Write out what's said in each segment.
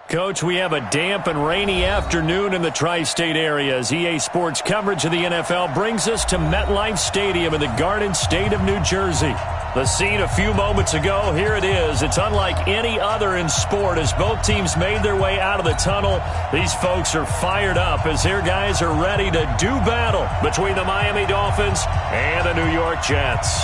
Coach, we have a damp and rainy afternoon in the tri-state area as EA Sports coverage of the NFL brings us to MetLife Stadium in the Garden State of New Jersey. The scene a few moments ago, here it is. It's unlike any other in sport as both teams made their way out of the tunnel. These folks are fired up as their guys are ready to do battle between the Miami Dolphins and the New York Jets.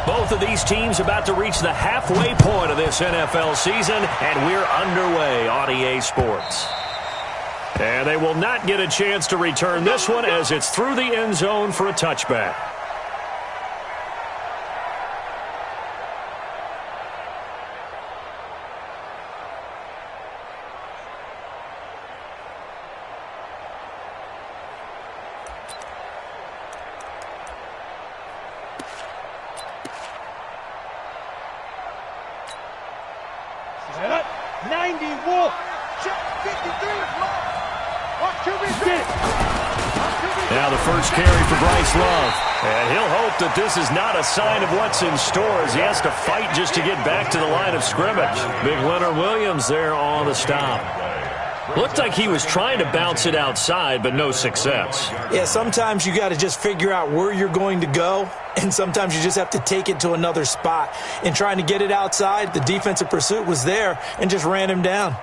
Both of these teams about to reach the halfway point of this NFL season, and we're underway on EA Sports. And they will not get a chance to return this one as it's through the end zone for a touchback. Now the first carry for Bryce Love. And he'll hope that this is not a sign of what's in store as he has to fight just to get back to the line of scrimmage. Big Leonard Williams there on the stop. Looked like he was trying to bounce it outside, but no success. Yeah, sometimes you got to just figure out where you're going to go, and sometimes you just have to take it to another spot. And trying to get it outside, the defensive pursuit was there and just ran him down.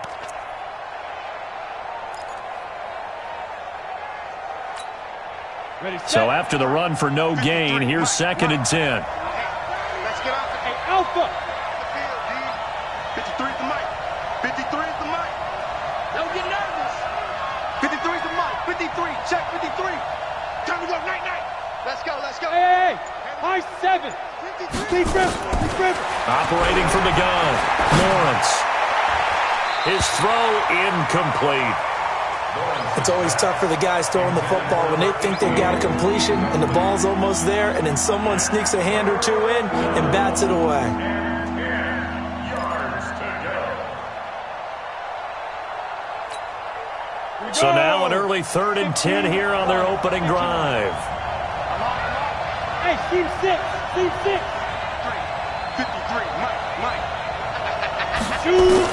So after the run for no gain, here's 2nd and 10. Let's get out the Alpha. 53 is the mic. 53 is the mic. Don't get nervous. 53 is the mic. 53. Check 53. Time to go. Night. Let's go. Hey. High 7. Deep river. Operating from the gun. Lawrence. His throw incomplete. It's always tough for the guys throwing the football when they think they got a completion and the ball's almost there, and then someone sneaks a hand or two in and bats it away. So now an early 3rd and 10 here on their opening drive. Hey, team 6. 53. Mike. Shoot.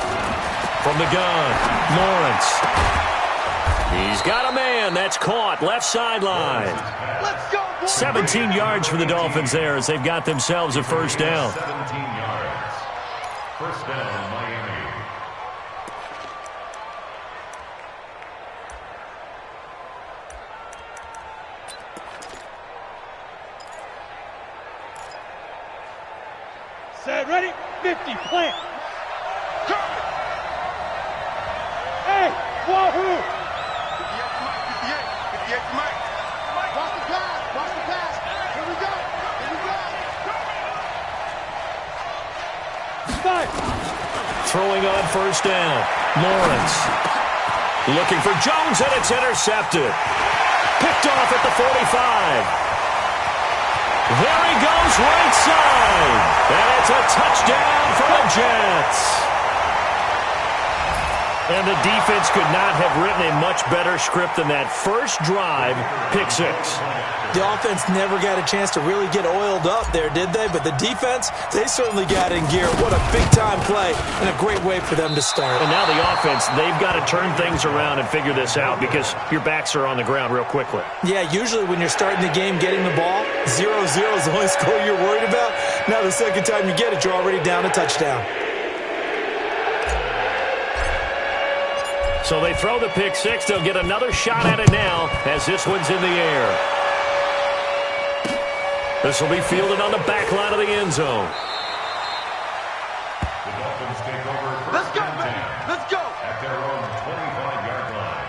From the gun, Lawrence. He's got a man. That's caught. Left sideline. Let's go. 17 yards for the Dolphins there as they've got themselves a first down. 17 yards. First down, Miami. Set, ready, 50, plant. Hey, wahoo! 58 Mike. Watch the pass. Here we go. Five. Throwing on first down. Lawrence. Looking for Jones, and it's intercepted. Picked off at the 45. There he goes, right side. And it's a touchdown for the Jets. And the defense could not have written a much better script than that first drive, pick 6. The offense never got a chance to really get oiled up there, did they? But the defense, they certainly got in gear. What a big-time play and a great way for them to start. And now the offense, they've got to turn things around and figure this out because your backs are on the ground real quickly. Yeah, usually when you're starting the game getting the ball, 0-0 is the only score you're worried about. Now the second time you get it, you're already down a touchdown. So they throw the pick 6. They'll get another shot at it now as this one's in the air. This will be fielded on the back line of the end zone. The Dolphins take over first Let's go, and 10 man. Let's go. at their own 25-yard line.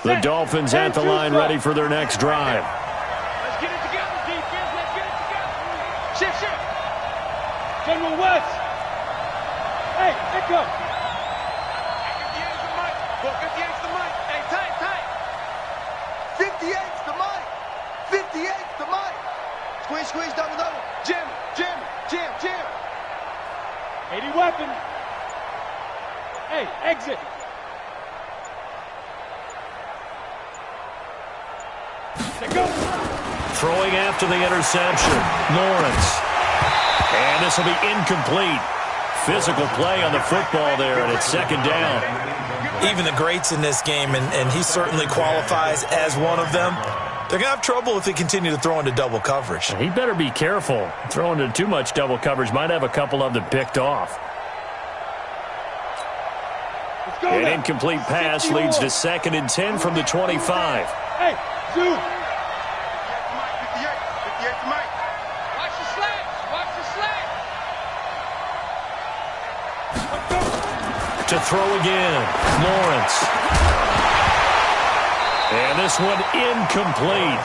The Dolphins at the line ready for their next drive. Let's get it together, defense. Let's get it together. Shift. General West. go. 58's the mic. Go 58's the mic. Hey, tight, tight. 58's the mic. 58's the mic. Squeeze, squeeze, double, double. Jim, Jim, Jim, Jim. 80 weapon. Hey, exit. There go. Throwing after the interception. Lawrence. And this will be incomplete. Physical play on the football there, and it's second down. Even the greats in this game, and he certainly qualifies as one of them, they're going to have trouble if they continue to throw into double coverage. He better be careful. Throwing into too much double coverage might have a couple of them picked off. Let's go. An now. incomplete pass 61. leads to 2nd and 10 from the 25. Hey, zoom. 58's the mic. Watch the slants. Watch the slants. To throw again, Lawrence. And this one incomplete.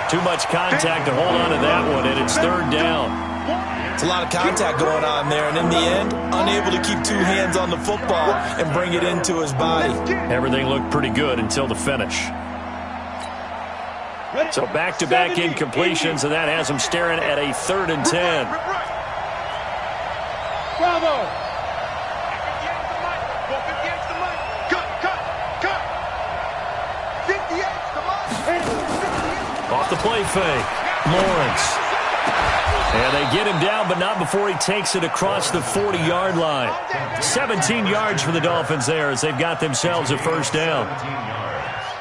Too much contact to hold on to that one, and it's third down. It's a lot of contact going on there, and in the end, unable to keep two hands on the football and bring it into his body. Everything looked pretty good until the finish. So back-to-back incompletions, and that has him staring at a 3rd and 10. Bravo. 58's the mic. Go 58's the mic. Cut, cut, cut. 58's the mic. Off the play fake, Lawrence. And they get him down, but not before he takes it across the 40-yard line. 17 yards for the Dolphins there as they've got themselves a first down.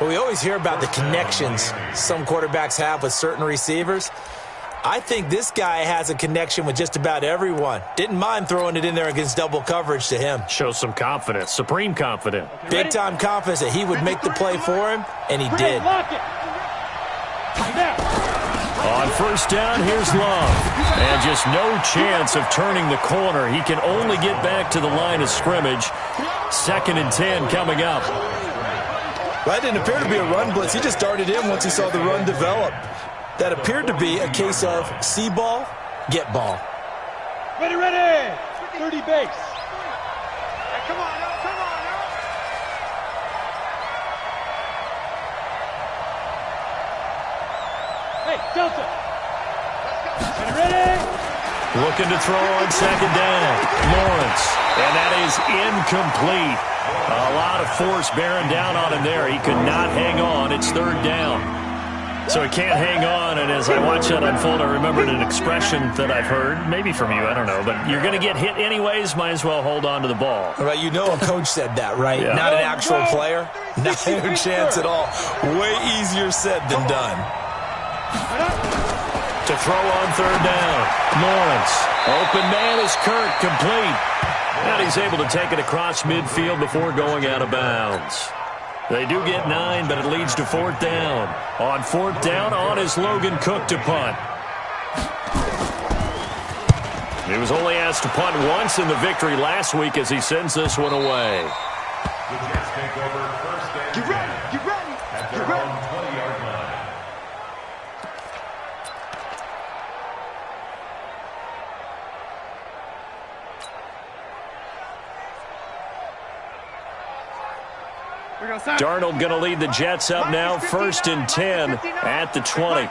Well, we always hear about the connections some quarterbacks have with certain receivers. I think this guy has a connection with just about everyone. Didn't mind throwing it in there against double coverage to him. Shows some confidence, supreme confidence. Big-time confidence that he would make the play for him, and he did. Lock it. Now. On first down, here's Love. And just no chance of turning the corner. He can only get back to the line of scrimmage. 2nd and 10 coming up. That didn't appear to be a run blitz. He just darted in once he saw the run develop. That appeared to be a case of see ball, get ball. Ready, ready. 30 base. Hey, come on, now, come on, now. Hey, Delta. Ready, ready. Looking to throw on 2nd down. Lawrence. And that is incomplete. A lot of force bearing down on him there. He could not hang on. It's 3rd down. So he can't hang on, and as I watch that unfold, I remembered an expression that I've heard, maybe from you, I don't know, but you're going to get hit anyways, might as well hold on to the ball. Right, you know a coach said that, right? Yeah. Not an actual player. Not a chance at all. Way easier said than done. To throw on 3rd down, Lawrence. Open man is Kirk, complete. And he's able to take it across midfield before going out of bounds. They do get 9, but it leads to 4th down. On 4th down, on is Logan Cook to punt. He was only asked to punt once in the victory last week as he sends this one away. The Jets take over first and Get ready, get ready, at get their ready. own 20-yard line. Darnold going to lead the Jets up now, 1st and 10 at the 20.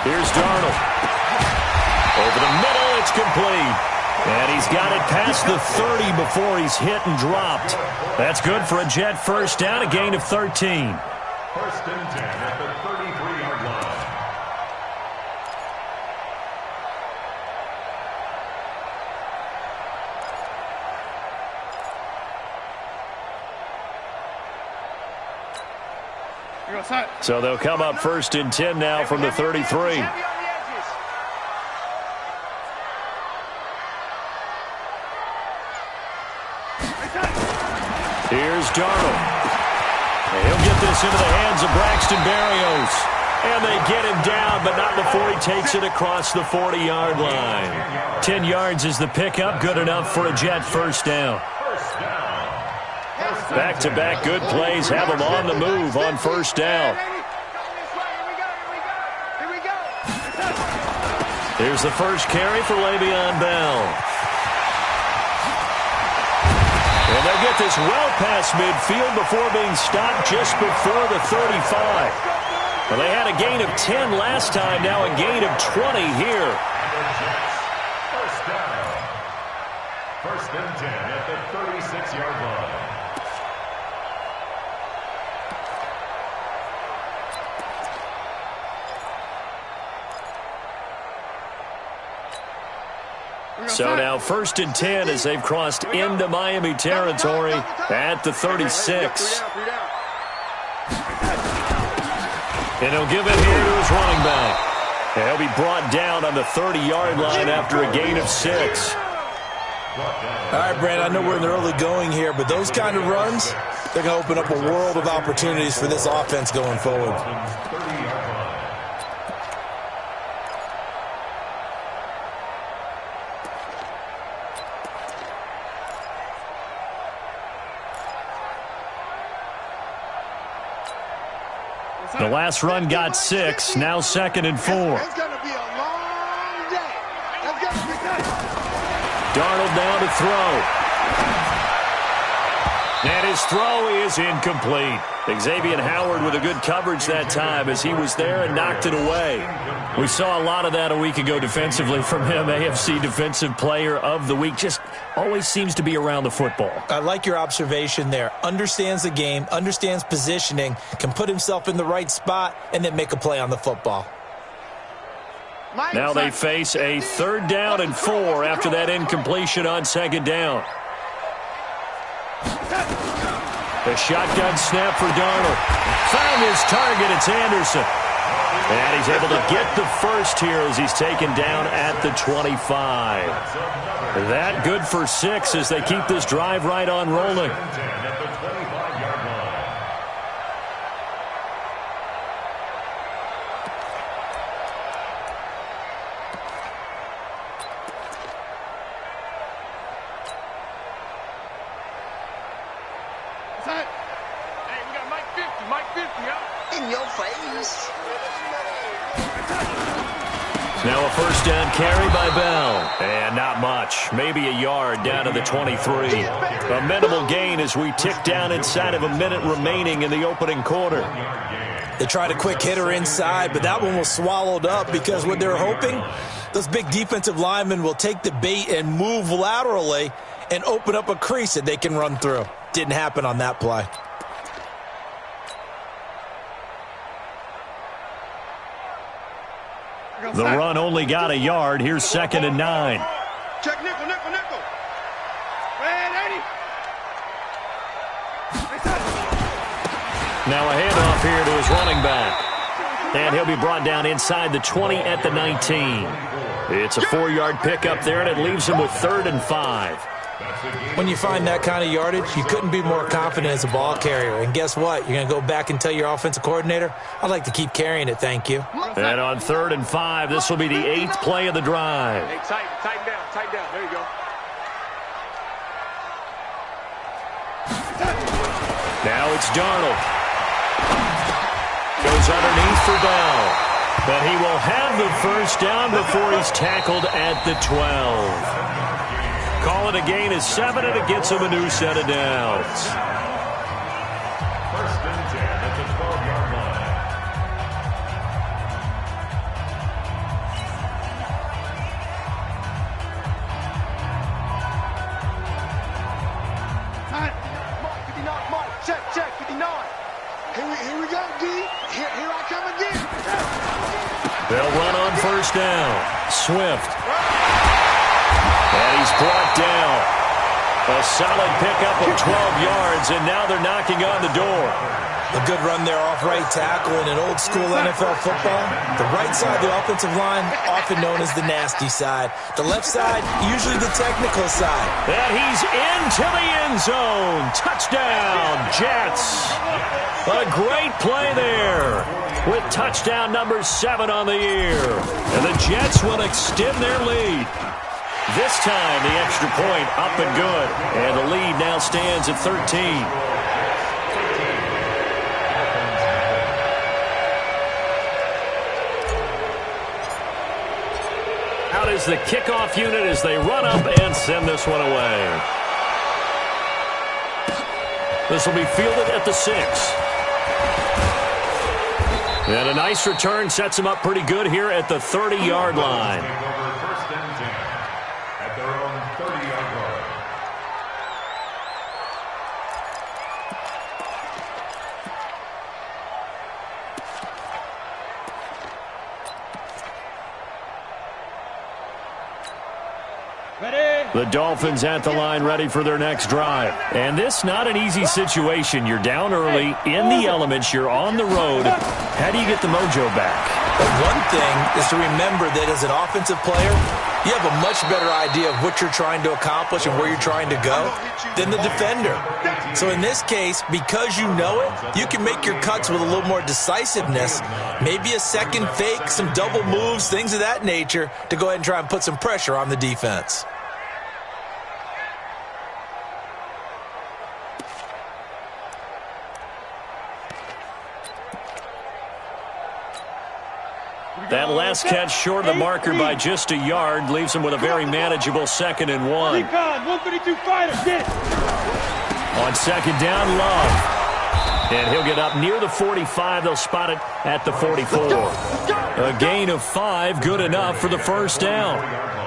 Here's Darnold. Over the middle, it's complete. And he's got it past the 30 before he's hit and dropped. That's good for a Jet first down, a gain of 13. 1st and 10 at the 33-yard line. So they'll come up 1st and 10 now from the 33. Here's Darnold. He'll get this into the hands of Braxton Berrios. And they get him down, but not before he takes it across the 40-yard line. 10 yards is the pickup, good enough for a Jet first down. Back-to-back good plays have him on the move on first down. Here's the first carry for Le'Veon Bell. And they'll get this well past midfield before being stopped just before the 35. Well, they had a gain of 10 last time, now a gain of 20 here. First down. First and 10 at the 36-yard line. So now first and 10 as they've crossed into Miami territory at the 36. And he'll give it here to his running back. And he'll be brought down on the 30-yard line after a gain of 6. All right, Brand, I know we're in the early going here, but those kind of runs, they're going to open up a world of opportunities for this offense going forward. The last run got 6, now 2nd and 4. It's going to be a long day. That's going to be good. Darnold now to throw. And his throw is incomplete. Xavier Howard with a good coverage that time as he was there and knocked it away. We saw a lot of that a week ago defensively from him. AFC Defensive Player of the Week. Just always seems to be around the football. I like your observation there. Understands the game, understands positioning, can put himself in the right spot, and then make a play on the football. Now they face a 3rd down and 4 after that incompletion on 2nd down. The shotgun snap for Darnold. Found his target. It's Anderson. And he's able to get the first here as he's taken down at the 25. That good for 6 as they keep this drive right on rolling. Hey, we got Mike 50. Mike 50, huh? In your face. Now a first down carry by Bell. And not much. Maybe a yard down to the 23. A minimal gain as we tick down inside of a minute remaining in the opening quarter. They tried a quick hitter inside, but that one was swallowed up because what they're hoping, those big defensive linemen will take the bait and move laterally and open up a crease that they can run through. Didn't happen on that play. The run only got a yard. Here's 2nd and 9. Check nickel, nickel, nickel. Red 80. Now a handoff here to his running back. And he'll be brought down inside the 20 at the 19. It's a 4-yard pickup there, and it leaves him with 3rd and 5. When you find that kind of yardage, you couldn't be more confident as a ball carrier. And guess what? You're going to go back and tell your offensive coordinator, I'd like to keep carrying it, thank you. And on 3rd and 5, this will be the 8th play of the drive. Hey, tighten down, tighten down. There you go. Now it's Darnold. Goes underneath for Bell. But he will have the first down before he's tackled at the 12. Call it a gain of 7, and it gets him a new set of downs. First and 10 at the 12-yard line. Mark 59, Mark. Check, 59. Here we go, D. Here I come again. They'll run on first down. Swift. And he's brought down. A solid pickup of 12 yards, and now they're knocking on the door. A good run there off right tackle in an old-school NFL football. The right side of the offensive line, often known as the nasty side. The left side, usually the technical side. And he's into the end zone. Touchdown, Jets. A great play there with touchdown number 7 on the year. And the Jets will extend their lead. This time, the extra point up and good. And the lead now stands at 13. out as the kickoff unit as they run up and send this one away. This will be fielded at the 6. And a nice return sets them up pretty good here at the 30-yard line. First and 10 at their own 30-yard line. The Dolphins at the line ready for their next drive. And this not an easy situation. You're down early, in the elements, you're on the road. How do you get the mojo back? But one thing is to remember that as an offensive player, you have a much better idea of what you're trying to accomplish and where you're trying to go than the defender. So in this case, because you know it, you can make your cuts with a little more decisiveness, maybe a second fake, some double moves, things of that nature, to go ahead and try and put some pressure on the defense. That last catch short of the marker by just a yard leaves him with a very manageable 2nd and 1. 132 fighter, get it. On 2nd down, Love. And he'll get up near the 45. They'll spot it at the 44. A gain of 5, good enough for the first down.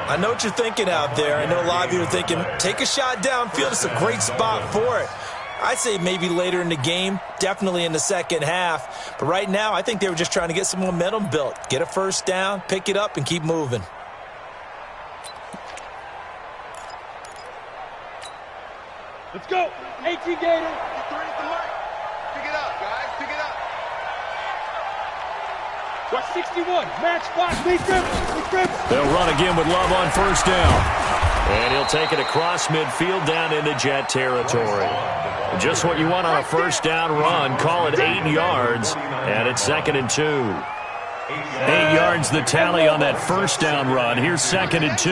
I know what you're thinking out there. I know a lot of you are thinking, take a shot downfield. It's a great spot for it. I'd say maybe later in the game, definitely in the second half. But right now, I think they were just trying to get some momentum built. Get a first down, pick it up, and keep moving. Let's go. 18 Gator. Pick it up, guys. Pick it up. Watch 61. Match box. Lee Griffin. They'll run again with Love on first down. And he'll take it across midfield down into Jet territory. Just what you want on a first down run. Call it 8 yards. And it's 2nd and 2. 8 yards the tally on that first down run. Here's 2nd and 2.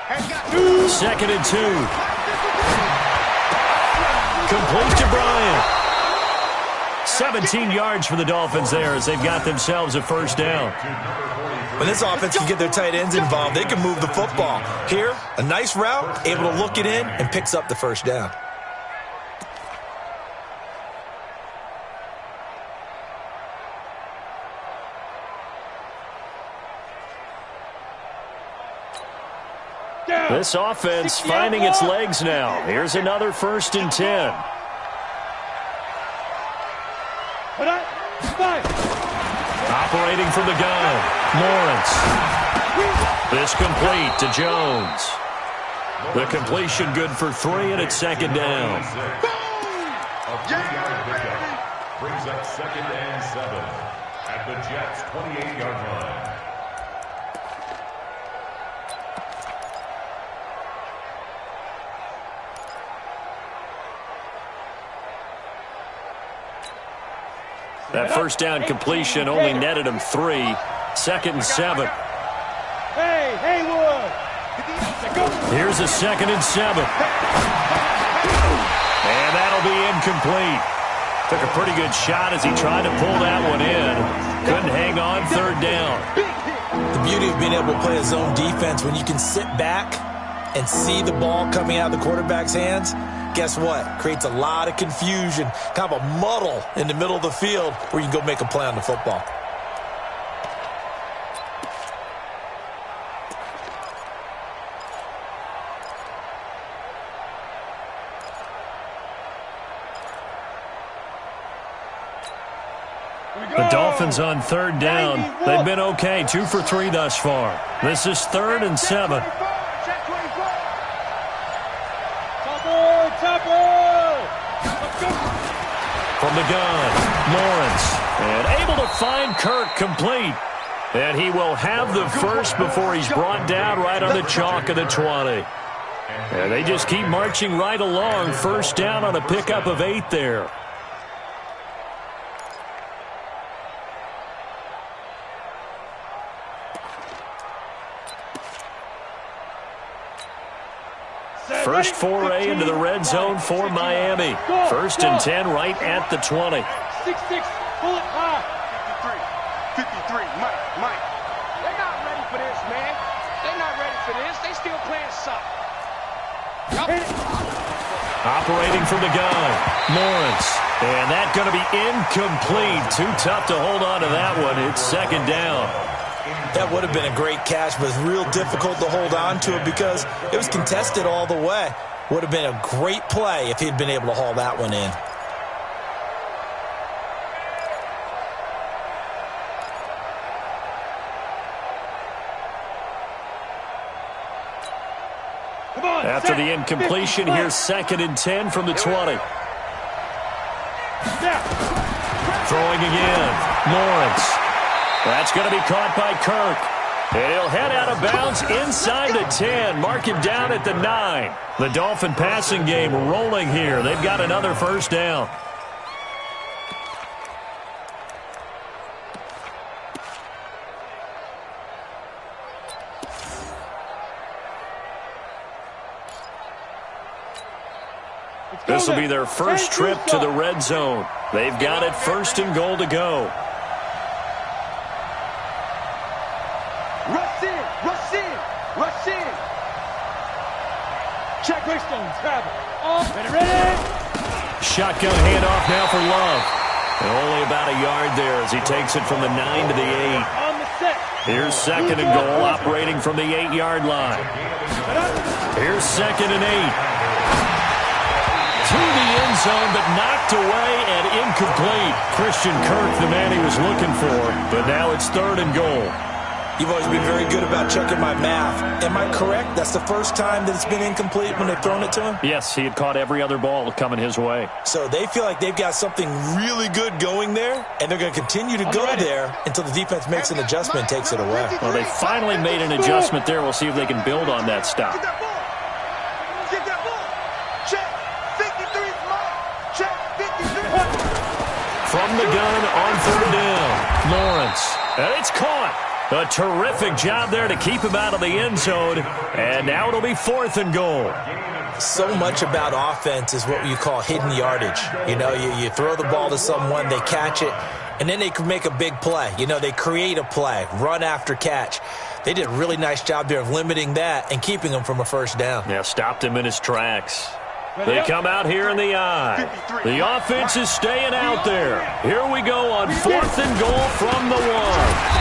Let's go. 2nd and 2. Complete to Bryant. 17 yards for the Dolphins there as they've got themselves a first down. When this offense can get their tight ends involved, they can move the football. Here, a nice route, able to look it in, and picks up the first down. This offense finding its legs now. Here's another 1st and 10. Operating from the gun, Lawrence. This complete to Jones. The completion good for 3, and it's 2nd down. A 3-yard pickup brings up 2nd and 7 at the Jets' 28-yard line. That first down completion only netted him 3. 2nd and 7. Hey, Haywood. Here's a 2nd and 7. And that'll be incomplete. Took a pretty good shot as he tried to pull that one in. Couldn't hang on 3rd down. The beauty of being able to play a zone defense when you can sit back and see the ball coming out of the quarterback's hands, guess what? Creates a lot of confusion, kind of a muddle in the middle of the field where you can go make a play on the football. The Dolphins on 3rd down. They've been okay, 2 for 3 thus far. This is 3rd and 7. From the gun, Lawrence. And able to find Kirk complete. And he will have the first before he's brought down right on the chalk of the 20. And they just keep marching right along. First down on a pickup of 8 there. First foray into the red zone for Miami. 1st and 10 right at the 20. 6-6, pull it high. 53, Mike, Mike, they're not ready for this, man. They're not ready for this. They still playing soft. Operating from the gun, Lawrence. And that's going to be incomplete. Too tough to hold on to that one. It's second down. That would have been a great catch, but it's real difficult to hold on to it because it was contested all the way. Would have been a great play if he'd been able to haul that one in. After the incompletion, here's 2nd and 10 from the 20. Throwing again, Lawrence. That's going to be caught by Kirk. And he'll head out of bounds inside the 10. Mark him down at the 9. The Dolphin passing game rolling here. They've got another first down. This will be their first trip to the red zone. They've got it 1st and goal to go. Rush in, rush in, rush in. Check Greystone, travel. Ready. Shotgun handoff now for Love. And only about a yard there as he takes it from the 9 to the 8. On the set. Here's 2nd and goal, operating from the 8-yard line. Here's 2nd and 8. To the end zone, but knocked away and incomplete. Christian Kirk, the man he was looking for, but now it's 3rd and goal. You've always been very good about checking my math. Am I correct? That's the first time that it's been incomplete when they've thrown it to him? Yes, he had caught every other ball coming his way. So they feel like they've got something really good going there, and they're going to continue to go there until the defense makes an adjustment and takes it away. Well, they finally made an adjustment there. We'll see if they can build on that stop. Get that ball. Get that ball. Check. 53 's mine. Check. 53. From the gun on 3rd down, Lawrence. And it's caught. A terrific job there to keep him out of the end zone. And now it'll be 4th and goal. So much about offense is what you call hidden yardage. You know, you throw the ball to someone, they catch it, and then they can make a big play. You know, they create a play, run after catch. They did a really nice job there of limiting that and keeping him from a first down. Yeah, stopped him in his tracks. They come out here in the eye. The offense is staying out there. Here we go on 4th and goal from the 1.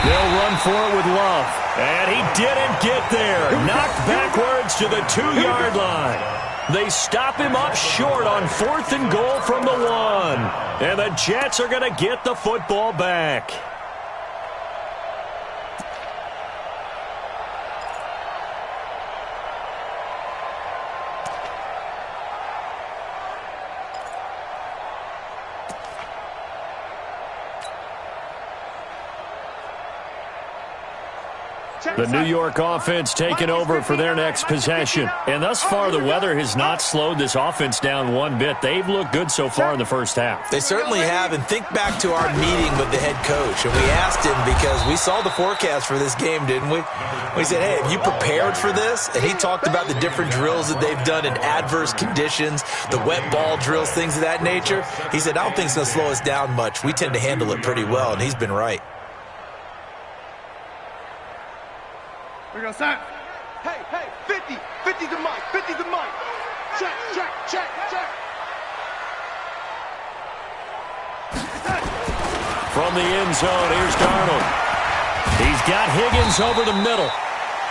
They'll run for it with Love. And he didn't get there. Knocked backwards to the 2-yard line. They stop him up short on 4th and goal from the 1. And the Jets are going to get the football back. The New York offense taking over for their next possession. And thus far, the weather has not slowed this offense down one bit. They've looked good so far in the first half. They certainly have. And think back to our meeting with the head coach. And we asked him because we saw the forecast for this game, didn't we? We said, hey, have you prepared for this? And he talked about the different drills that they've done in adverse conditions, the wet ball drills, things of that nature. He said, I don't think it's going to slow us down much. We tend to handle it pretty well, and he's been right. We're going to sign. Hey, 50. 50 to Mike. 50 to Mike. Check. From the end zone, here's Darnold. He's got Higgins over the middle.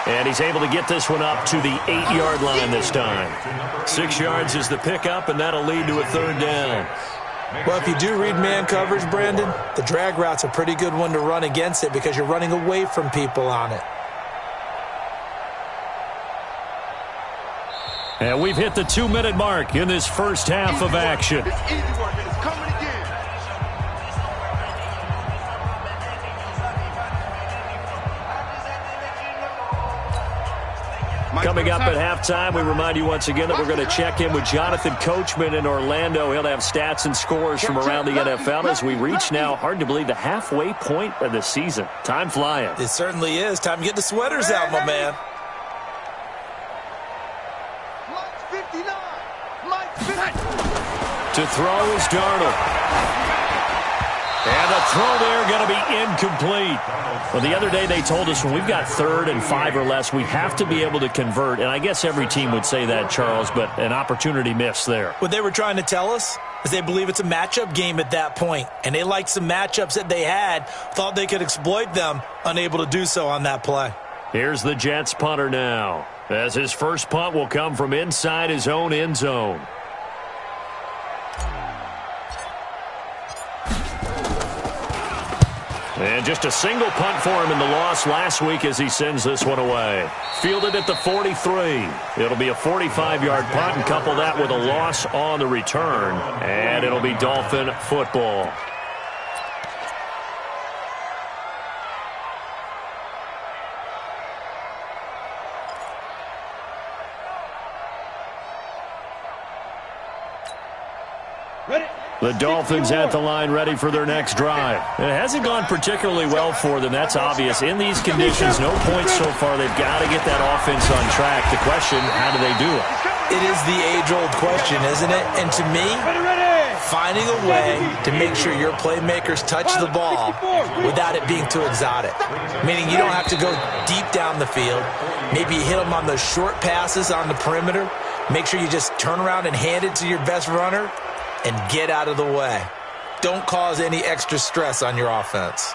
And he's able to get this one up to the 8-yard line this time. 6 yards is the pickup, and that'll lead to a 3rd down. Well, if you do read man coverage, Brandon, the drag route's a pretty good one to run against it because you're running away from people on it. And we've hit the 2-minute mark in this first half of action. It's easy work, and it's coming again. Coming up at halftime, we remind you once again that we're going to check in with Jonathan Coachman in Orlando. He'll have stats and scores from around the NFL as we reach now, hard to believe, the halfway point of the season. Time flying. It certainly is. Time to get the sweaters out, my man. Mike's 59. Mike's 50. To throw is Darnold. And the throw there going to be incomplete. Well, the other day they told us when we've got 3rd and 5 or less, we have to be able to convert. And I guess every team would say that, Charles, but an opportunity missed there. What they were trying to tell us is they believe it's a matchup game at that point. And they liked some matchups that they had, thought they could exploit them, unable to do so on that play. Here's the Jets punter now, as his first punt will come from inside his own end zone. And just a single punt for him in the loss last week as he sends this one away. Fielded at the 43. It'll be a 45-yard punt, and couple that with a loss on the return. And it'll be Dolphin football. The Dolphins at the line ready for their next drive. It hasn't gone particularly well for them. That's obvious. In these conditions, no points so far. They've got to get that offense on track. The question, how do they do it? It is the age-old question, isn't it? And to me, finding a way to make sure your playmakers touch the ball without it being too exotic. Meaning you don't have to go deep down the field. Maybe you hit them on those short passes on the perimeter. Make sure you just turn around and hand it to your best runner and get out of the way. Don't cause any extra stress on your offense.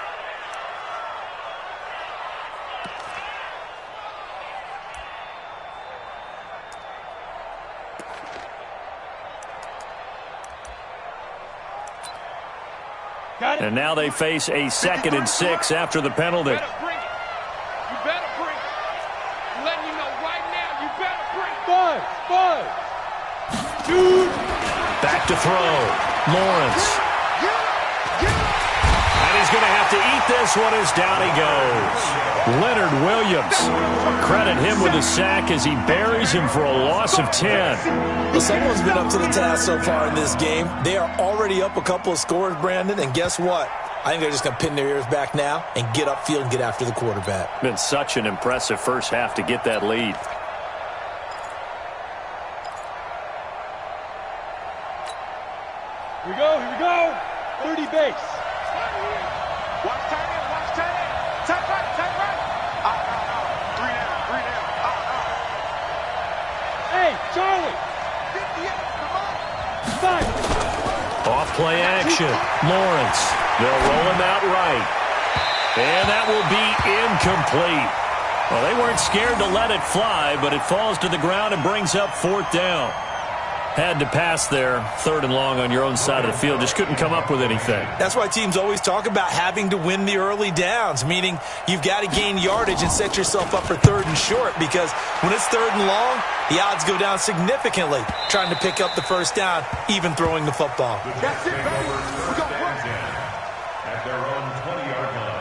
And now they face a 2nd and 6 after the penalty. You better bring it. I'm letting you know right now, you better bring it. 5, 2. Back to throw. Lawrence. And he's going to have to eat this one as down he goes. Leonard Williams. Credit him with a sack as he buries him for a loss of 10. Well, someone's been up to the task so far in this game. They are already up a couple of scores, Brandon, and guess what? I think they're just going to pin their ears back now and get upfield and get after the quarterback. Been such an impressive first half to get that lead. Here we go. 30 base. Watch tight end. Tight right. Out. 3 down. Hey, Charlie. 58. Off play action. Lawrence. They'll roll him out right. And that will be incomplete. Well, they weren't scared to let it fly, but it falls to the ground and brings up 4th down. Had to pass there, 3rd and long on your own side of the field. Just couldn't come up with anything. That's why teams always talk about having to win the early downs, meaning you've got to gain yardage and set yourself up for 3rd and short, because when it's 3rd and long, the odds go down significantly trying to pick up the first down, even throwing the football. That's it, baby. We're going to run. At their own 20-yard line.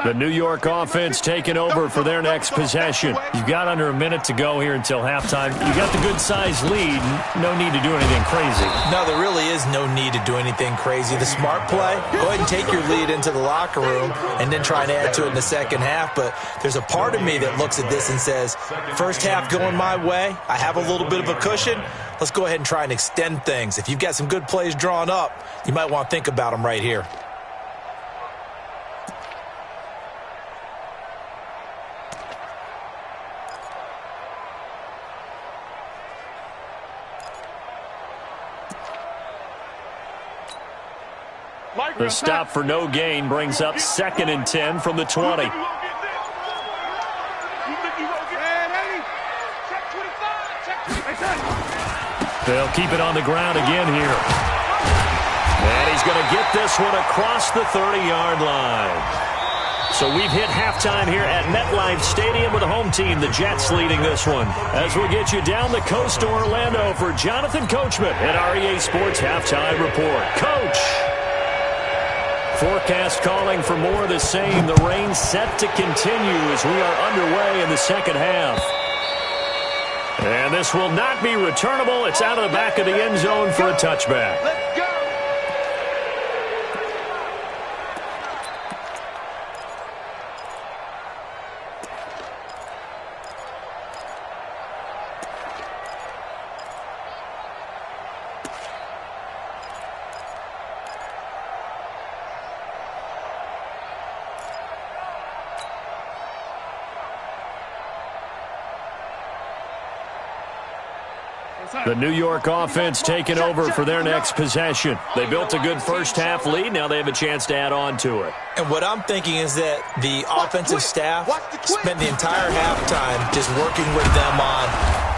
The New York offense taking over for their next possession. You've got under a minute to go here until halftime. You got the good-sized lead. No need to do anything crazy. No, there really is no need to do anything crazy. The smart play, go ahead and take your lead into the locker room and then try and add to it in the second half. But there's a part of me that looks at this and says, first half going my way, I have a little bit of a cushion. Let's go ahead and try and extend things. If you've got some good plays drawn up, you might want to think about them right here. The stop for no gain brings up 2nd and 10 from the 20. They'll keep it on the ground again here. And he's going to get this one across the 30-yard line. So we've hit halftime here at MetLife Stadium with the home team, the Jets, leading this one. As we'll get you down the coast to Orlando for Jonathan Coachman at REA Sports Halftime Report. Coach. forecast calling for more of the same. The rain set to continue as we are underway in the second half. And this will not be returnable. It's out of the back of the end zone for a touchback. Let's go. The New York offense taking over for their next possession. They built a good first-half lead. Now they have a chance to add on to it. And what I'm thinking is that the offensive staff spent the entire halftime just working with them on,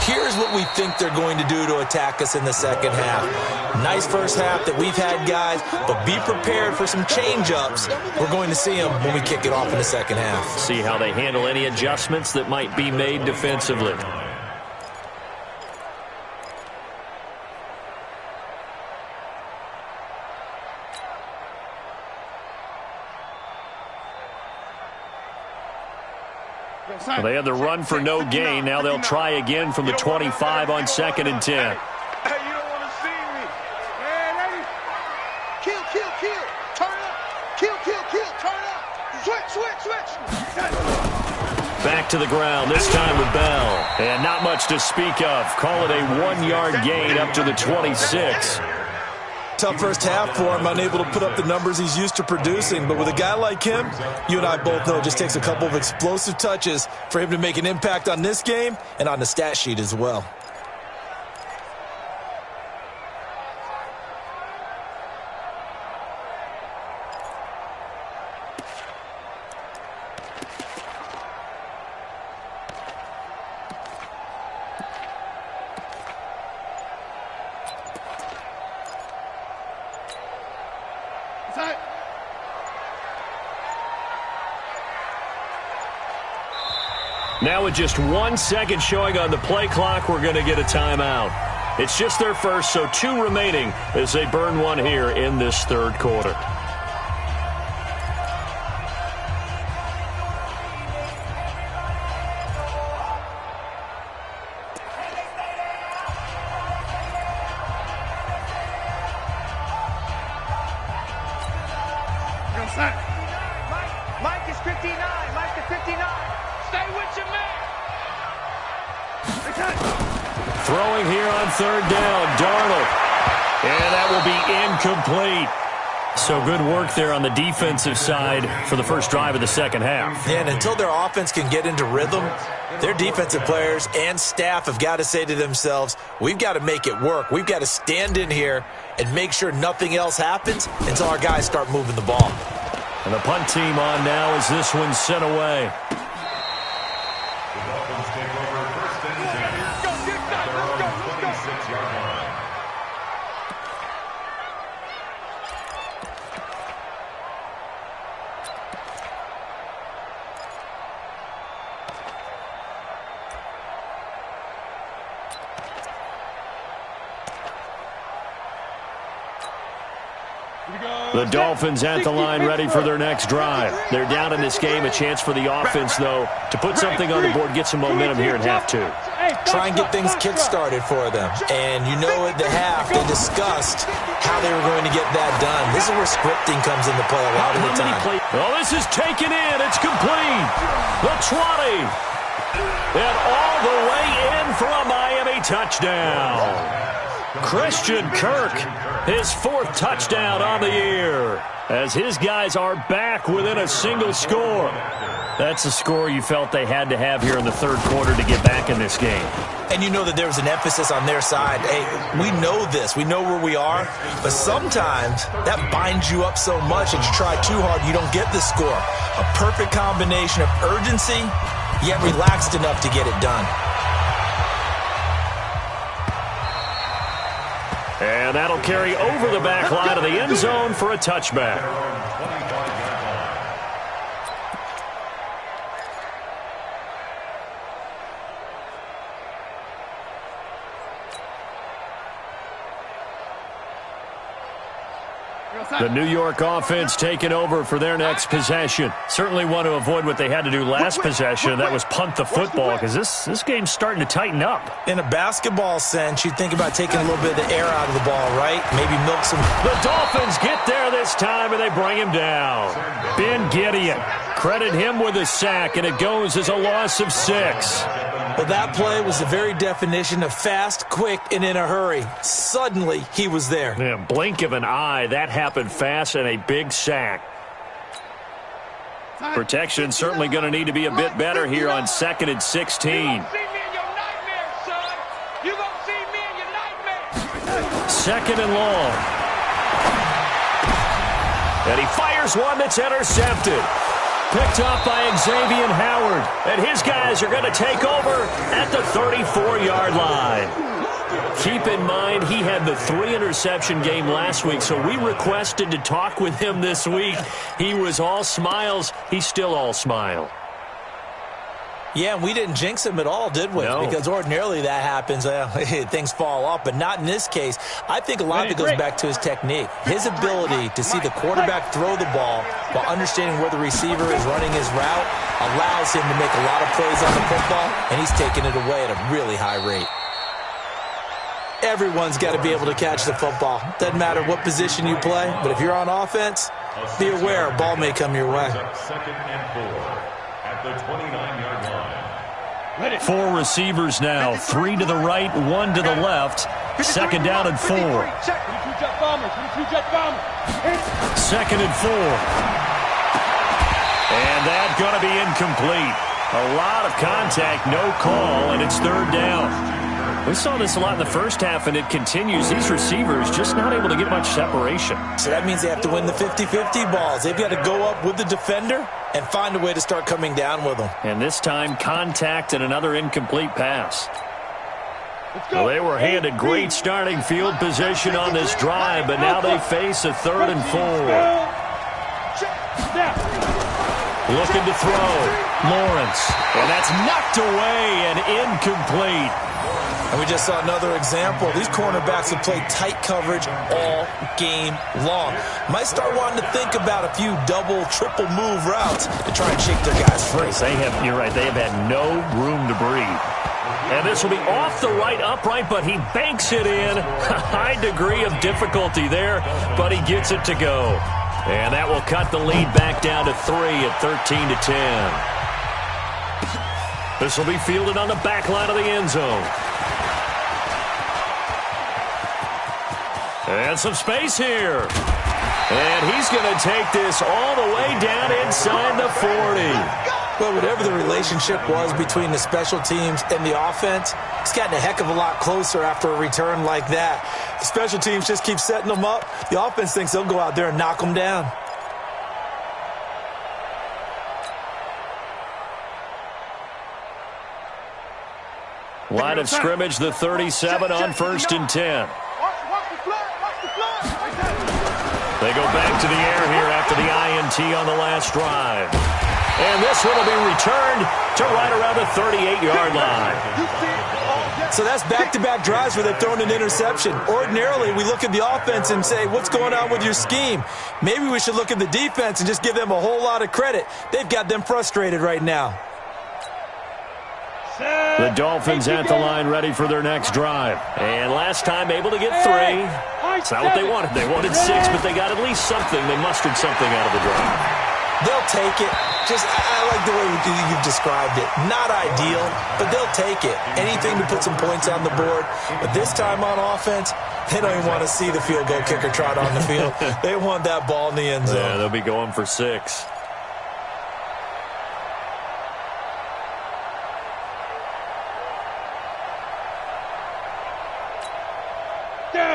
here's what we think they're going to do to attack us in the second half. Nice first half that we've had, guys, but be prepared for some change-ups. We're going to see them when we kick it off in the second half. See how they handle any adjustments that might be made defensively. Well, they had the run for no gain. Now they'll try again from the 25 on 2nd and 10. Hey, you don't want to see me. Hey, ready? Kill, kill, kill. Turn up. Kill, kill, kill. Turn up. Switch, switch, switch. Back to the ground, this time with Bell. And not much to speak of. Call it a 1-yard gain up to the 26. Tough first half for him, unable to put up the numbers he's used to producing. But with a guy like him, you and I both know it just takes a couple of explosive touches for him to make an impact on this game and on the stat sheet as well. Now with just 1 second showing on the play clock, we're going to get a timeout. It's just their first, so 2 remaining as they burn one here in this third quarter. Mike is 59. Mike is 59. Stay with your man. Throwing here on 3rd down, Darnold. And that will be incomplete. So good work there on the defensive side for the first drive of the second half. Yeah, and until their offense can get into rhythm, their defensive players and staff have got to say to themselves, we've got to make it work. We've got to stand in here and make sure nothing else happens until our guys start moving the ball. And the punt team on now as this one's sent away. The Dolphins take over 1st and 10. At their own 26-yard line. The Dolphins at the line ready for their next drive. They're down in this game. A chance for the offense, though, to put something on the board, get some momentum here in half 2. Try and get things kick-started for them. And you know at the half, they discussed how they were going to get that done. This is where scripting comes into play a lot of the time. Oh, this is taken in. It's complete. The 20. And all the way in for a Miami touchdown. Christian Kirk, his 4th touchdown on the year, as his guys are back within a single score. That's a score you felt they had to have here in the third quarter to get back in this game. And you know that there was an emphasis on their side. Hey, we know this. We know where we are. But sometimes that binds you up so much that you try too hard, you don't get the score. A perfect combination of urgency, yet relaxed enough to get it done. And that'll carry over the back line of the end zone for a touchback. The New York offense taking over for their next possession. Certainly want to avoid what they had to do last possession, and that was punt the football, because this game's starting to tighten up. In a basketball sense, you think about taking a little bit of the air out of the ball, right? Maybe milk some. The Dolphins get there this time, and they bring him down. Ben Gideon, credit him with a sack, and it goes as a loss of 6. Well, that play was the very definition of fast, quick, and in a hurry. Suddenly, he was there. Yeah, blink of an eye, that happened fast, and a big sack. Protection certainly going to need to be a bit better here on 2nd and 16. 2nd and long. And he fires one that's intercepted. Picked off by Xavier Howard. And his guys are going to take over at the 34-yard line. Keep in mind, he had the 3-interception game last week, so we requested to talk with him this week. He was all smiles. He's still all smile. Yeah, and we didn't jinx him at all, did we? No. Because ordinarily that happens. Things fall off, but not in this case. I think a lot of it goes back to his technique. His ability to see the quarterback throw the ball while understanding where the receiver is running his route allows him to make a lot of plays on the football, and he's taking it away at a really high rate. Everyone's got to be able to catch the football. Doesn't matter what position you play, but if you're on offense, be aware a ball may come your way. 2nd and 4 at the 29-yard line. 4 receivers now, 3 to the right, 1 to the left. 2nd down and 4. 2nd and 4. And that's going to be incomplete. A lot of contact, no call, and it's 3rd down. We saw this a lot in the first half, and it continues. These receivers just not able to get much separation. So that means they have to win the 50-50 balls. They've got to go up with the defender and find a way to start coming down with them. And this time, contact and another incomplete pass. Well, they were handed great starting field position on this drive, but now they face a 3rd and 4. Looking to throw. Lawrence. And that's knocked away and incomplete. And we just saw another example. These cornerbacks have played tight coverage all game long. Might start wanting to think about a few double, triple move routes to try and shake their guys free. You're right, they have had no room to breathe. And this will be off the right upright, but he banks it in. A high degree of difficulty there, but he gets it to go. And that will cut the lead back down to 3 at 13-10. This will be fielded on the back line of the end zone. And some space here. And he's going to take this all the way down inside the 40. Well, whatever the relationship was between the special teams and the offense, it's gotten a heck of a lot closer after a return like that. The special teams just keep setting them up. The offense thinks they'll go out there and knock them down. Line of scrimmage, the 37 on 1st and 10. They go back to the air here after the INT on the last drive. And this one will be returned to right around the 38-yard line. So that's back-to-back drives where they've thrown an interception. Ordinarily, we look at the offense and say, what's going on with your scheme? Maybe we should look at the defense and just give them a whole lot of credit. They've got them frustrated right now. The Dolphins at the line ready for their next drive. And last time able to get 3. It's not what they wanted. They wanted 6, but they got at least something. They mustered something out of the drive. They'll take it. I like the way you've described it. Not ideal, but they'll take it. Anything to put some points on the board. But this time on offense, they don't even want to see the field goal kicker trot on the field. They want that ball in the end zone. Yeah, they'll be going for 6.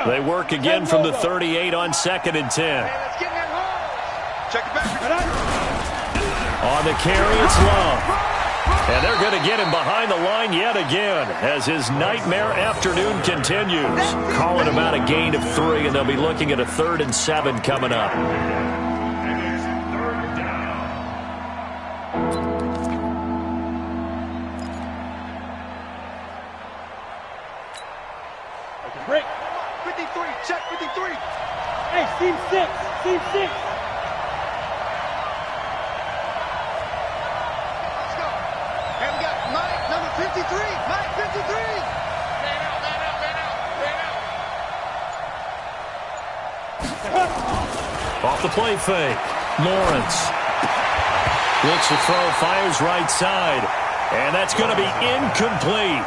They work again from the 38 on 2nd and 10. Check it back. On the carry, it's Love. And they're going to get him behind the line yet again as his nightmare afternoon continues. Calling about a gain of 3, and they'll be looking at a 3rd and 7 coming up. And it's 3rd down. Break. 53, check 53. Hey, team 6. Team 6. Let's go. And we got Mike, number 53. Mike, 53. Man out, man out, man out, man out. Off the play fake. Lawrence looks to throw, fires right side. And that's going to be incomplete.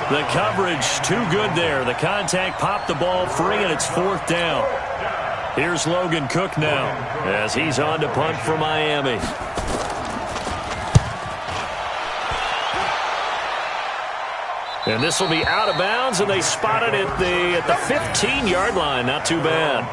The coverage too good there. The contact popped the ball free, and it's 4th down. Here's Logan Cook now as he's on to punt for Miami. And this will be out of bounds, and they spot it at the 15-yard line. Not too bad.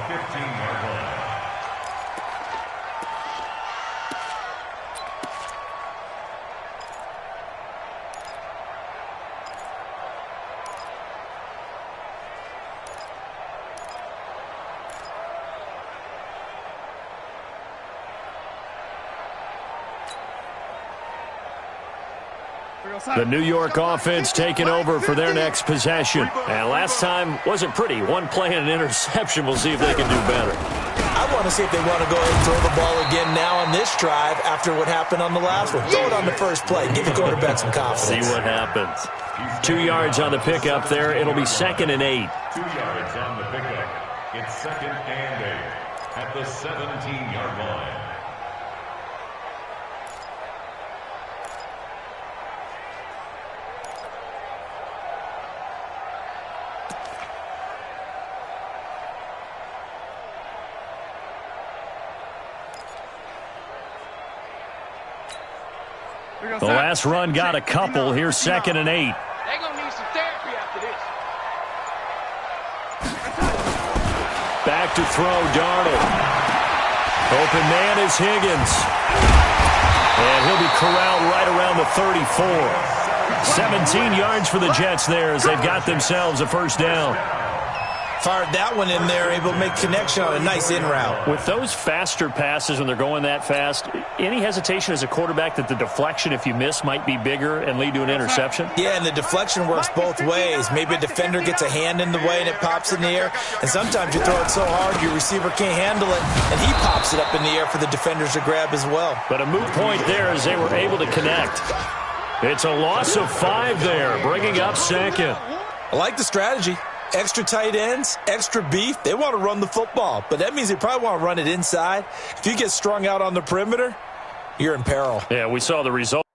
The New York offense taking over for their next possession. And last time wasn't pretty. One play and an interception. We'll see if they can do better. I want to see if they want to go ahead and throw the ball again now on this drive after what happened on the last one. Throw it on the first play. Give the quarterback some confidence. See what happens. 2 yards on the pickup there. It'll be 2nd and 8. 2 yards on the pickup. It's 2nd and 8 at the 17-yard line. The last run got a couple. Here's 2nd and 8. They're going to need some therapy after this. Back to throw, Darnold. Open man is Higgins. And he'll be corralled right around the 34. 17 yards for the Jets there as they've got themselves a first down. Fired that one in there, able to make connection on a nice in route. With those faster passes when they're going that fast, any hesitation as a quarterback that the deflection, if you miss, might be bigger and lead to an interception? Yeah, and the deflection works both ways. Maybe a defender gets a hand in the way and it pops in the air. And sometimes you throw it so hard your receiver can't handle it, and he pops it up in the air for the defenders to grab as well. But a moot point there as they were able to connect. It's a loss of 5 there, bringing up 2nd. I like the strategy. Extra tight ends, extra beef. They want to run the football, but that means they probably want to run it inside. If you get strung out on the perimeter, you're in peril. Yeah, we saw the result.